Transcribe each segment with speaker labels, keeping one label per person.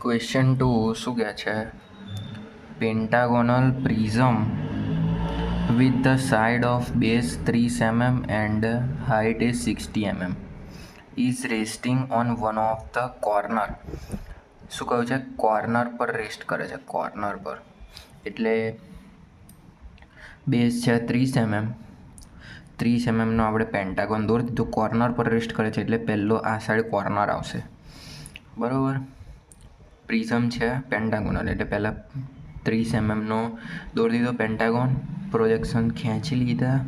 Speaker 1: Question 2 શું કહે છે? Pentagonal prism with the side of base 3 mm and height is 60 mm is resting on one of the corner. શું કહ્યું છે? Corner પર રેસ્ટ કરે છે, કોર્નર પર. એટલે બેઝ છે 30 mm, 30 mm નો આપણે પેન્ટાગોન દોરી દીધો, કોર્નર પર રેસ્ટ કરે છે એટલે પહેલો આ સાઈડ કોર્નર આવશે, બરાબર. પ્રિઝમ છે પેન્ટાગોનલ એટલે પહેલાં 30 mm નો દોરી દીધો પેન્ટાગોન, પ્રોજેક્શન ખેંચી લીધા,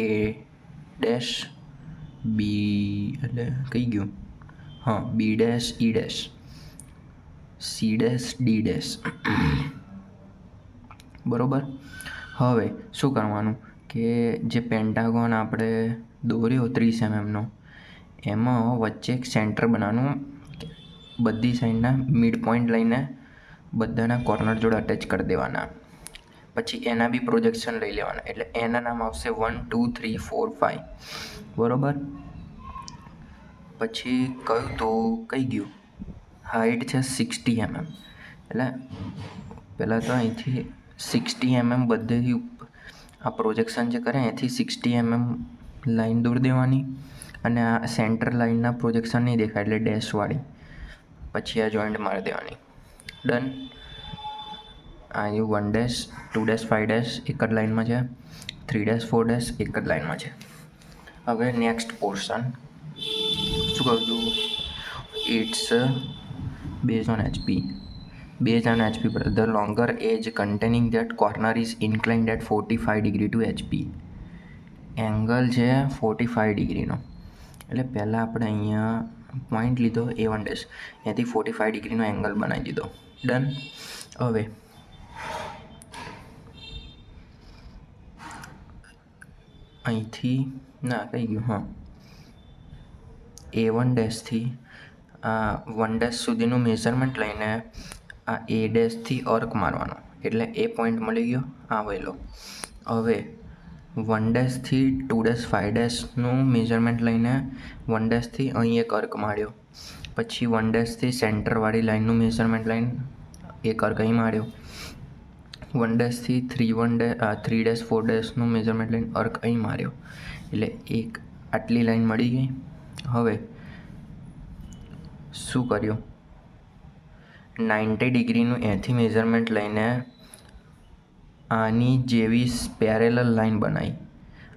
Speaker 1: એ ડેશ બી એટલે કઈ ગયું, હા, B dash E dash C dash D dash, બરાબર. હવે શું કરવાનું કે જે પેન્ટાગોન આપણે દોર્યો 30 mm નો, એમાં વચ્ચે એક સેન્ટર બનાવવાનું, બધી સાઈડના મિડ પોઈન્ટ લઈને બધાના કોર્નર જોડે અટેચ કરી દેવાના. પછી એના બી પ્રોજેક્શન લઈ લેવાના, એટલે એના નામ આવશે 1 2 3 4 5, બરાબર. પછી કયું તો કઈ ગયું, હાઈટ છે 60 mm, એટલે પહેલાં તો અહીંથી 60 mm બધેથી આ પ્રોજેક્શન જે કરે અહીંથી 60 mm લાઈન દોરી દેવાની, અને આ સેન્ટર લાઈનના પ્રોજેક્શન નહીં દેખાય એટલે ડેશવાળી, પછી આ જોઈન્ટ મારી દેવાની. ડન. અહીં 1 ડેશ 2 ડેશ 5 ડેશ એક જ લાઈનમાં છે, 3 ડેશ 4 ડેશ એક જ લાઈનમાં છે. હવે નેક્સ્ટ પોર્શન શું કહું છું? It's base on HP. Based on HP, the longer edge containing that corner is inclined at 45 degree to HP. Angle છે 45 ડિગ્રીનો, એટલે પહેલાં આપણે અહીંયા પોઈન્ટ લીધો A1 ડેશ, ત્યાંથી 45 ડિગ્રીનો એંગલ બનાવી દીધો. ડન. હવે અહીંથી ના કઈ ગયું, હા, A1 ડેશથી આ 1 ડેશ સુધીનું મેઝરમેન્ટ લઈને આ એ ડેશથી અર્ક મારવાનો, એટલે એ પોઈન્ટ મળી ગયો, આવેલો. હવે 1 ડેશથી 2 ડેશ 5 ડેશનું મેઝરમેન્ટ લઈને 1 ડેશથી અહીં એક અર્ક માર્યો, પછી 1 ડેશથી સેન્ટરવાળી લાઇનનું મેઝરમેન્ટ લઈને એક અર્ક અહીં માર્યો, 1 ડેશથી 3 ડેશ 4 ડેશનું મેઝરમેન્ટ લઈને અર્ક અહીં માર્યો, એટલે એક આટલી લાઈન મળી ગઈ. હવે શું કર્યું, 90 ડિગ્રીનું અહીંથી મેઝરમેન્ટ લઈને આની જેવી પેરેલલ લાઈન બનાવી,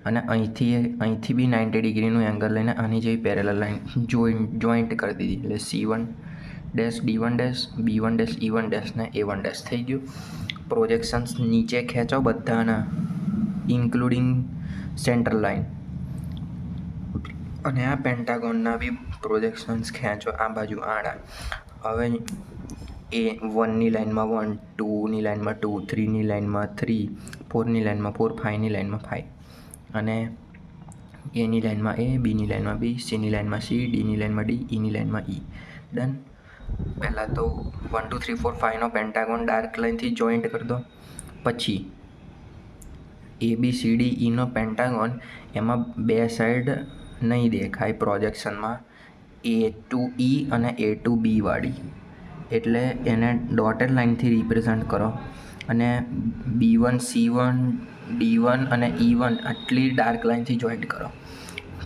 Speaker 1: અને અહીંથી બી 90 ડિગ્રીનું એંગલ લઈને આની જેવી પેરેલલ લાઈન જોઈન્ટ કરી દીધી, એટલે C1 dash D1 dash B1 dash E1 dash ને A1 ડેશ થઈ ગયું. પ્રોજેક્શન્સ નીચે ખેંચો બધાના, ઇન્ક્લુડિંગ સેન્ટર લાઈન, અને આ પેન્ટાગોનના બી પ્રોજેક્શન્સ ખેંચો આ બાજુ આડા. હવે A1ની લાઈનમાં 1, 2ની લાઈનમાં 2, 3ની લાઈનમાં 3, 4ની લાઈનમાં 4, 5ની લાઈનમાં 5, અને Aની લાઈનમાં A, Bની લાઈનમાં B, Cની લાઈનમાં C, Dની લાઈનમાં D, Eની લાઈનમાં E. ડન. પહેલાં તો 1 2 3 4 5નો પેન્ટાગોન ડાર્ક લાઈનથી જોઈન્ટ કરી દો. પછી ABCDEનો પેન્ટાગોન, એમાં બે સાઈડ નહીં દેખાય પ્રોજેક્શનમાં, A to E અને A to B વાળી, એટલે એને ડોટેડ લાઇનથી રિપ્રેઝન્ટ કરો, અને B1 C1 D1 અને E1 આટલી ડાર્ક લાઇનથી જોઈન્ટ કરો.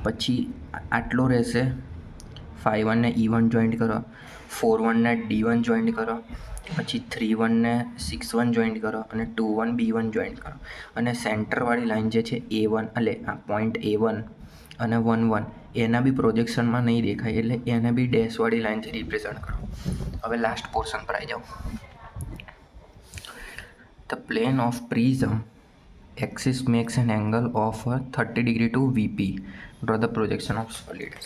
Speaker 1: પછી આટલો રહેશે 5 ને E1 જોઈન્ટ કરો, 4 ને D1 જોઈન્ટ કરો, પછી 3 ને 6 જોઈન્ટ કરો, અને 2 B1 જોઈન્ટ કરો, અને સેન્ટરવાળી લાઈન જે છે A1, એટલે આ પોઈન્ટ A1 અને 1 એના બી પ્રોજેક્શનમાં નહીં દેખાય, એટલે એને બી ડેશવાળી લાઈનથી રિપ્રેઝન્ટ કરો. હવે લાસ્ટ પોર્શન પર આવી જાઓ. The plane of prism axis makes an angle of 30 degree to VP. Draw the projection of solid.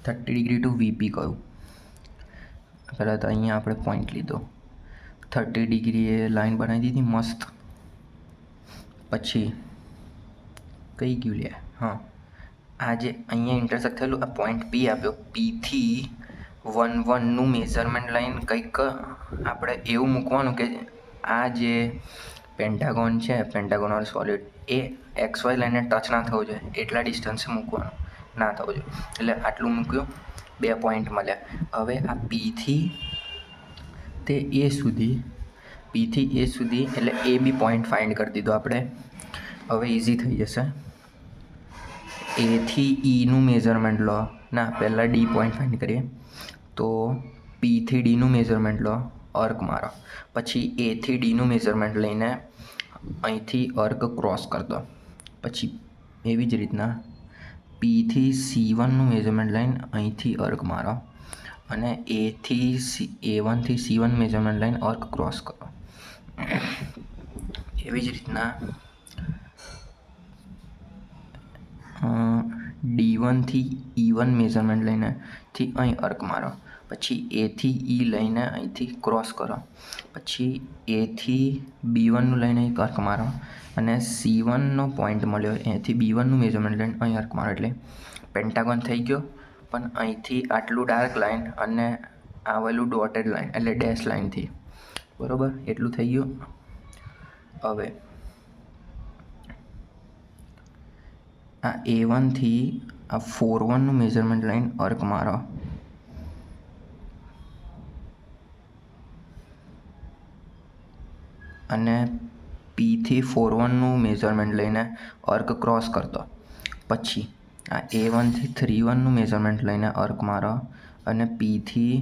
Speaker 1: 30 degree to VP કહ્યું. પહેલાં તો અહીંયા આપણે પોઈન્ટ લીધો, 30 ડિગ્રીએ લાઈન બનાવી દીધી મસ્ત. પછી કઈ ગયું લે, હા, આ જે અહીંયા ઇન્ટરસેક્ટ થયેલું આ પોઈન્ટ P આપ્યો, Pથી 1 મેઝરમેન્ટ લાઈન કંઈક આપણે એવું મૂકવાનું કે આ જે પેન્ટાગોન છે, પેન્ટાગોનલ સોલિડ, એ XY લાઈને ટચ ના થવું જોઈએ એટલા ડિસ્ટન્સે મૂકવાનું. ના થવો જોઈએ. એટલે આટલું મૂક્યું, 2 પોઈન્ટ મળ્યા. હવે આ પીથી તે એ સુધી, એટલે એ બી પોઈન્ટ ફાઇન્ડ કરી દીધો આપણે. હવે ઇઝી થઈ જશે. એથી ઈનું મેઝરમેન્ટ લો. ના, પહેલાં ડી પોઈન્ટ ફાઇન્ડ કરીએ. તો પીથી ડીનું મેઝરમેન્ટ લો, અર્ક મારો. પછી એથી ડીનું મેઝરમેન્ટ લઈને અહીંથી અર્ક ક્રોસ કરી દો. પછી એવી જ રીતના પીથી C1નું મેઝરમેન્ટ લઈને અહીંથી અર્ક મારો અને A1 થી C1 મેઝરમેન્ટ લઈને અર્ક ક્રોસ કરો. એવી જ રીતના D1 થી E1 મેઝરમેન્ટ લઈને અહીં અર્ક મારો. પછી એથી ઈ લઈને અહીંથી ક્રોસ કરો. પછી એથી B1નું લઈને અહીં અર્ક મારો અને C1નો પોઈન્ટ મળ્યો, અહીંથી B1નું મેઝરમેન્ટ લઈને અહીં અર્ક મારો. એટલે પેન્ટાગોન થઈ ગયો. પણ અહીંથી આટલું ડાર્ક લાઇન અને આવેલું ડોટેડ લાઇન એટલે ડેશ લાઇનથી, બરાબર, એટલું થઈ ગયું. હવે આ A1 થી આ 4-1નું મેઝરમેન્ટ લઈને અર્ક મારો અને P થી 4-1નું મેઝરમેન્ટ લઈને અર્ક ક્રોસ કરતો. પછી આ A1 થી 3-1નું મેઝરમેન્ટ લઈને અર્ક મારો અને P થી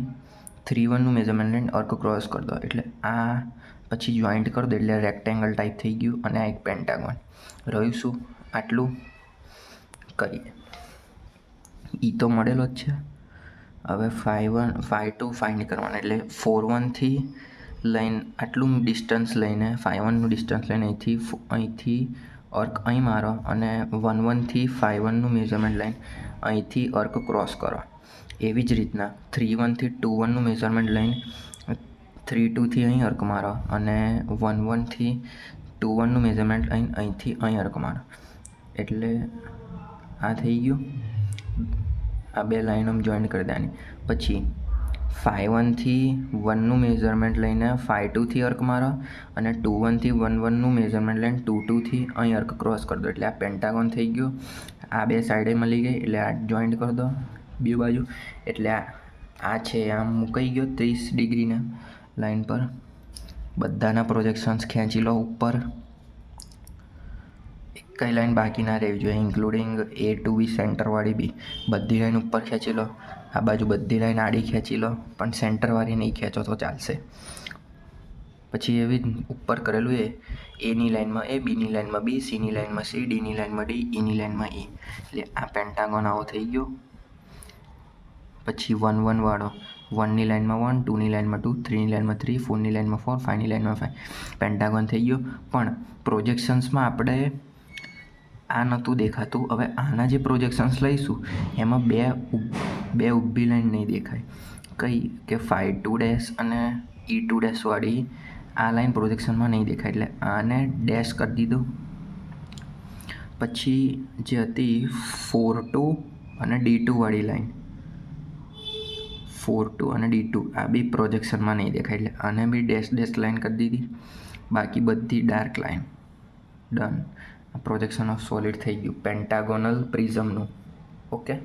Speaker 1: 3-1નું મેઝરમેન્ટ લઈને અર્ક ક્રોસ કરી દો. એટલે આ પછી જોઈન્ટ કરી દો એટલે રેક્ટેંગલ ટાઈપ થઈ ગયું અને આ એક પેન્ટાગોન રહ્યું. શું આટલું કરીએ. ઈ તો મળેલો જ છે. હવે 5-2 ફાઇન્ડ કરવાના. એટલે 4-1થી લઈને આટલું ડિસ્ટન્સ લઈને 5-1નું ડિસ્ટન્સ લઈને અહીંથી અર્ક અહીં મારો અને 1-1થી 5-1નું મેઝરમેન્ટ લઈને અહીંથી અર્ક ક્રોસ કરો. એવી જ રીતના 3-1થી 2-1નું મેઝરમેન્ટ લઈને 3-2થી અહીં અર્ક મારો અને 1-1થી 2-1નું મેઝરમેન્ટ અહીંથી અહીં અર્ક મારો. એટલે આ થઈ ગયું. આ 2 લાઈનો જોઈન્ટ કરી દેવાની. પછી 5-1થી 1નું મેઝરમેન્ટ લઈને 5-2થી અર્ક મારો અને 2-1થી 1-1નું મેઝરમેન્ટ લઈને 2-2થી અહીં અર્ક ક્રોસ કરી દો. એટલે આ પેન્ટાગોન થઈ ગયું. આ 2 સાઈડે મળી ગઈ એટલે આ જોઈન્ટ કરી દો બે બાજુ. એટલે આ છે આમ મુકાઈ ગયો 30 ડિગ્રીના લાઈન પર. બધાના પ્રોજેક્શન્સ ખેંચી લો ઉપર. કઈ લાઈન બાકી ના રહેવી જોઈએ, ઇન્ક્લુડિંગ A to B સેન્ટરવાળી બી. બધી લાઈન ઉપર ખેંચી લો. આ બાજુ બધી લાઈન આડી ખેંચી લો, પણ સેન્ટરવાળી નહીં ખેંચો તો ચાલશે. પછી એવી ઉપર કરેલું એની લાઈનમાં A, બીની લાઈનમાં B, Cની લાઈનમાં C, Dની લાઈનમાં D, Eની લાઈનમાં E. એટલે આ પેન્ટાગોન આવો થઈ ગયો. પછી 1-1 વાળો 1ની લાઈનમાં 1, 2ની લાઈનમાં 2, 3ની લાઈનમાં 3, 4ની લાઈનમાં 4, 5ની લાઈનમાં 5. પેન્ટાગોન થઈ ગયો. પણ પ્રોજેક્શન્સમાં આપણે આ નહોતું દેખાતું. હવે આના જે પ્રોજેક્શન્સ લઈશું એમાં બે ઊભી લાઈન નહીં દેખાય. કઈ કે 5-2 અને E2 વાળી આ લાઈન પ્રોજેક્શનમાં નહીં દેખાય. એટલે આને ડેશ કરી દીધું. પછી જે હતી 4-2 અને D2 વાળી લાઈન, 4-2 અને D2 આ બી પ્રોજેક્શનમાં નહીં દેખાય. એટલે આને બી ડેશ લાઈન કરી દીધી. બાકી બધી dark line. Done. Projection of solid થઈ ગયું પેન્ટાગોનલ પ્રિઝમનું. ઓકે.